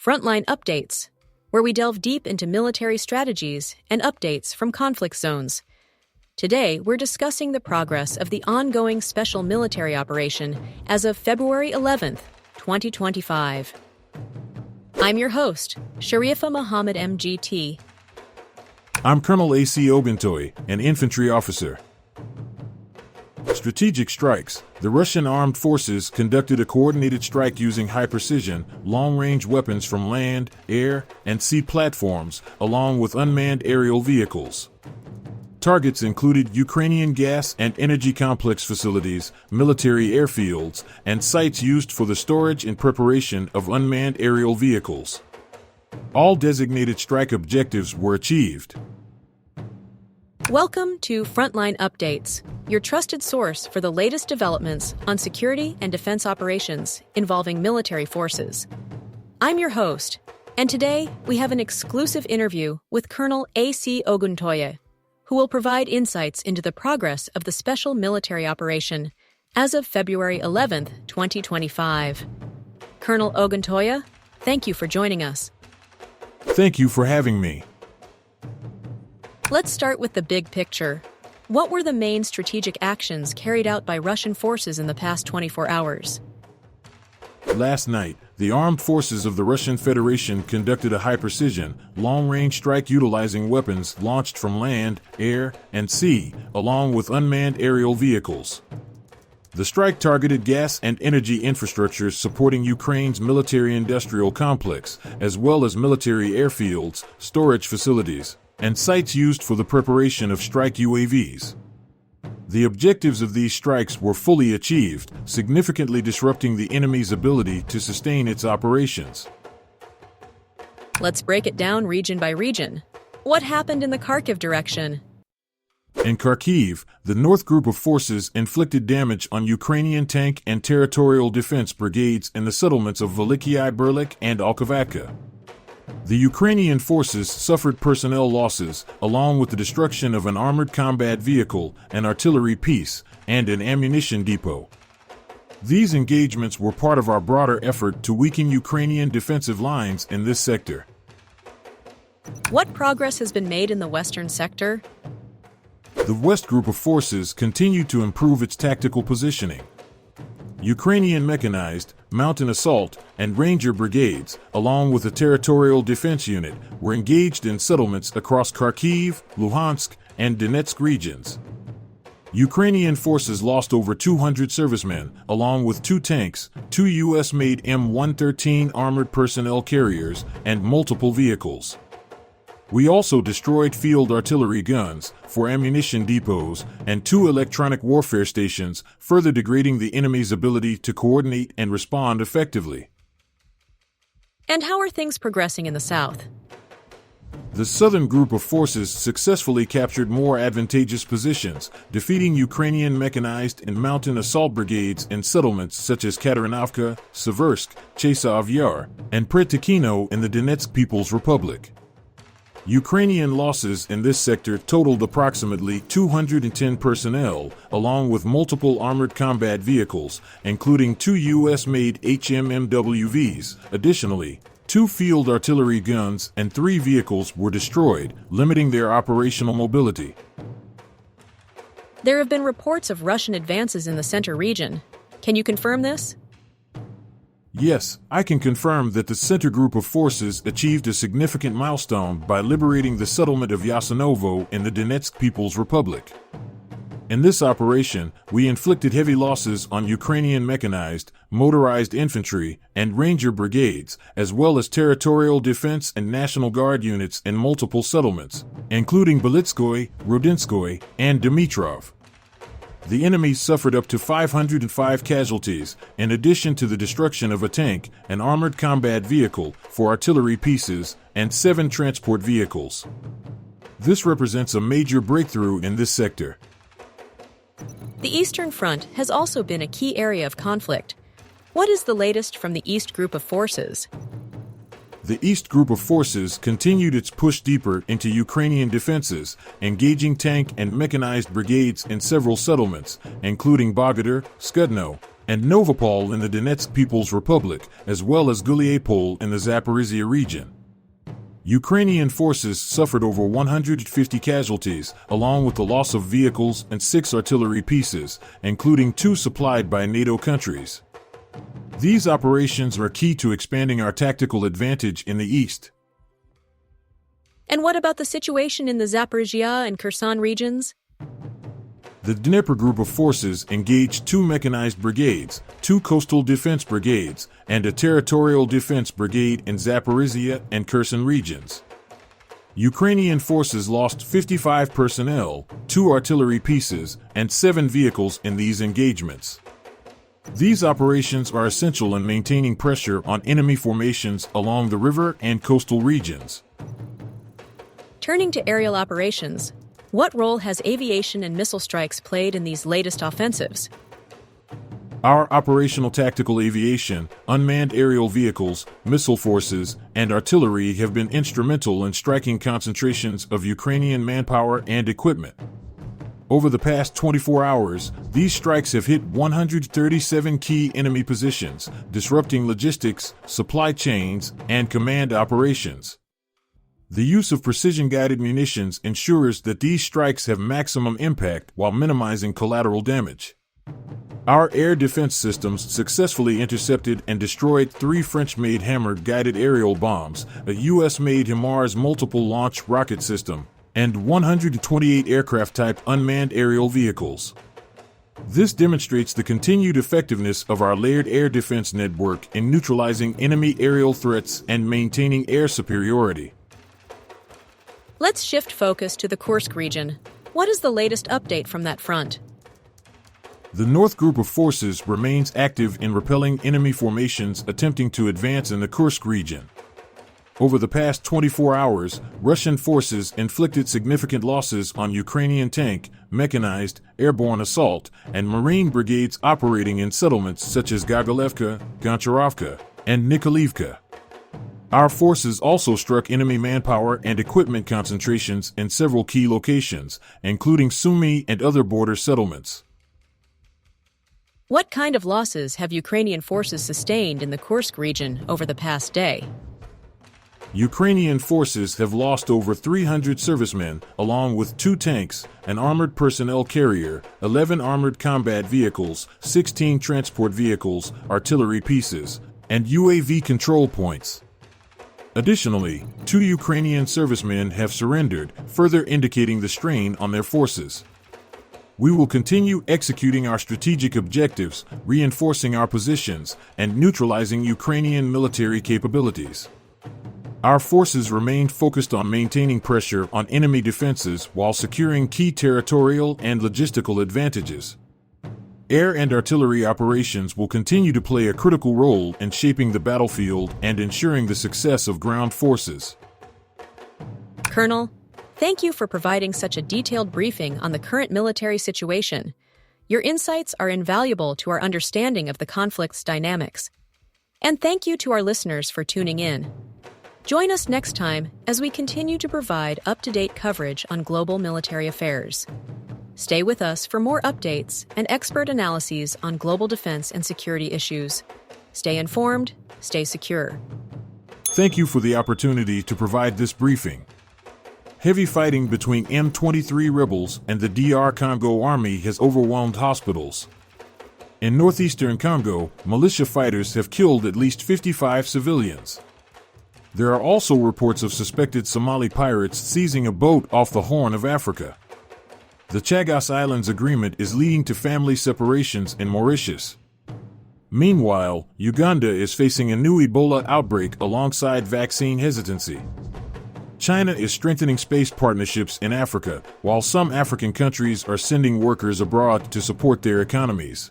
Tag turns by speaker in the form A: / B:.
A: Frontline Updates, where we delve deep into military strategies and updates from conflict zones. Today, we're discussing the progress of the ongoing special military operation as of February 11th, 2025. I'm your host, Sharifa Muhammad MGT.
B: I'm Colonel A.C. Oguntoye, an infantry officer. Strategic strikes. The Russian armed forces conducted a coordinated strike using high-precision, long-range weapons from land, air, and sea platforms, along with unmanned aerial vehicles. Targets included Ukrainian gas and energy complex facilities, military airfields, and sites used for the storage and preparation of unmanned aerial vehicles. All designated strike objectives were achieved.
A: Welcome to Frontline Updates, your trusted source for the latest developments on security and defense operations involving military forces. I'm your host, and today we have an exclusive interview with Colonel A.C. Oguntoye, who will provide insights into the progress of the special military operation as of February 11th, 2025. Colonel Oguntoye, thank you for joining us.
B: Thank you for having me.
A: Let's start with the big picture. What were the main strategic actions carried out by Russian forces in the past 24 hours?
B: Last night, the armed forces of the Russian Federation conducted a high-precision, long-range strike utilizing weapons launched from land, air, and sea, along with unmanned aerial vehicles. The strike targeted gas and energy infrastructures supporting Ukraine's military-industrial complex, as well as military airfields, storage facilities, and sites used for the preparation of strike UAVs. The objectives of these strikes were fully achieved, significantly disrupting the enemy's ability to sustain its operations.
A: Let's break it down region by region. What happened in the Kharkiv Direction?
B: In Kharkiv, the North Group of forces inflicted damage on Ukrainian tank and territorial defense brigades in the settlements of Velykyi Burluk and Olkhovatka. The Ukrainian forces suffered personnel losses, along with the destruction of an armored combat vehicle, an artillery piece, and an ammunition depot. These engagements were part of our broader effort to weaken Ukrainian defensive lines in this sector.
A: What progress has been made in the western sector?
B: The West Group of forces continued to improve its tactical positioning. Ukrainian mechanized, mountain assault, and ranger brigades, along with a territorial defense unit, were engaged in settlements across Kharkiv, Luhansk, and Donetsk regions. Ukrainian forces lost over 200 servicemen, along with 2 tanks, 2 U.S.-made M113 armored personnel carriers, and multiple vehicles. We also destroyed field artillery guns, 4 ammunition depots, and 2 electronic warfare stations, further degrading the enemy's ability to coordinate and respond effectively.
A: And how are things progressing in the south?
B: The Southern Group of forces successfully captured more advantageous positions, defeating Ukrainian mechanized and mountain assault brigades in settlements such as Katerinavka, Seversk, Chasov Yar, and Pretikino in the Donetsk People's Republic. Ukrainian losses in this sector totaled approximately 210 personnel, along with multiple armored combat vehicles, including 2 U.S.-made HMMWVs. Additionally, 2 field artillery guns and 3 vehicles were destroyed, limiting their operational mobility.
A: There have been reports of Russian advances in the center region. Can you confirm this?
B: Yes, I can confirm that the Center Group of forces achieved a significant milestone by liberating the settlement of Yasinovo in the Donetsk People's Republic. In this operation, we inflicted heavy losses on Ukrainian mechanized, motorized infantry, and ranger brigades, as well as territorial defense and National Guard units in multiple settlements, including Belitskoye, Rodinskoye, and Dmitrov. The enemy suffered up to 505 casualties, in addition to the destruction of a tank, an armored combat vehicle, 4 artillery pieces, and 7 transport vehicles. This represents a major breakthrough in this sector.
A: The Eastern Front has also been a key area of conflict. What is the latest from the East Group of forces?
B: The East Group of forces continued its push deeper into Ukrainian defenses, engaging tank and mechanized brigades in several settlements, including Bogodar, Skudno, and Novopol in the Donetsk People's Republic, as well as Guliapol in the Zaporizhia region. Ukrainian forces suffered over 150 casualties, along with the loss of vehicles and 6 artillery pieces, including 2 supplied by NATO countries. These operations are key to expanding our tactical advantage in the east.
A: And what about the situation in the Zaporizhia and Kherson regions?
B: The Dnipro Group of Forces engaged 2 mechanized brigades, 2 coastal defense brigades, and a territorial defense brigade in Zaporizhia and Kherson regions. Ukrainian forces lost 55 personnel, 2 artillery pieces, and 7 vehicles in these engagements. These operations are essential in maintaining pressure on enemy formations along the river and coastal regions.
A: Turning to aerial operations, what role has aviation and missile strikes played in these latest offensives?
B: Our operational tactical aviation, unmanned aerial vehicles, missile forces, and artillery have been instrumental in striking concentrations of Ukrainian manpower and equipment. Over the past 24 hours, these strikes have hit 137 key enemy positions, disrupting logistics, supply chains, and command operations. The use of precision-guided munitions ensures that these strikes have maximum impact while minimizing collateral damage. Our air defense systems successfully intercepted and destroyed 3 French-made Hammer guided aerial bombs, a US-made HIMARS multiple launch rocket system, and 128 aircraft-type unmanned aerial vehicles. This demonstrates the continued effectiveness of our layered air defense network in neutralizing enemy aerial threats and maintaining air superiority.
A: Let's shift focus to the Kursk region. What is the latest update from that front?
B: The North Group of Forces remains active in repelling enemy formations attempting to advance in the Kursk region. Over the past 24 hours, Russian forces inflicted significant losses on Ukrainian tank, mechanized, airborne assault, and marine brigades operating in settlements such as Gogolevka, Goncharovka, and Nikolaevka. Our forces also struck enemy manpower and equipment concentrations in several key locations, including Sumy and other border settlements.
A: What kind of losses have Ukrainian forces sustained in the Kursk region over the past day?
B: Ukrainian forces have lost over 300 servicemen, along with 2 tanks, an armored personnel carrier, 11 armored combat vehicles, 16 transport vehicles, artillery pieces, and UAV control points. Additionally, 2 Ukrainian servicemen have surrendered, further indicating the strain on their forces. We will continue executing our strategic objectives, reinforcing our positions, and neutralizing Ukrainian military capabilities. Our forces remained focused on maintaining pressure on enemy defenses while securing key territorial and logistical advantages. Air and artillery operations will continue to play a critical role in shaping the battlefield and ensuring the success of ground forces.
A: Colonel, thank you for providing such a detailed briefing on the current military situation. Your insights are invaluable to our understanding of the conflict's dynamics. And thank you to our listeners for tuning in. Join us next time as we continue to provide up-to-date coverage on global military affairs. Stay with us for more updates and expert analyses on global defense and security issues. Stay informed, stay secure.
B: Thank you for the opportunity to provide this briefing. Heavy fighting between M23 rebels and the DR Congo Army has overwhelmed hospitals. In northeastern Congo, militia fighters have killed at least 55 civilians. There are also reports of suspected Somali pirates seizing a boat off the Horn of Africa. The Chagos Islands Agreement is leading to family separations in Mauritius. Meanwhile, Uganda is facing a new Ebola outbreak alongside vaccine hesitancy. China is strengthening space partnerships in Africa, while some African countries are sending workers abroad to support their economies.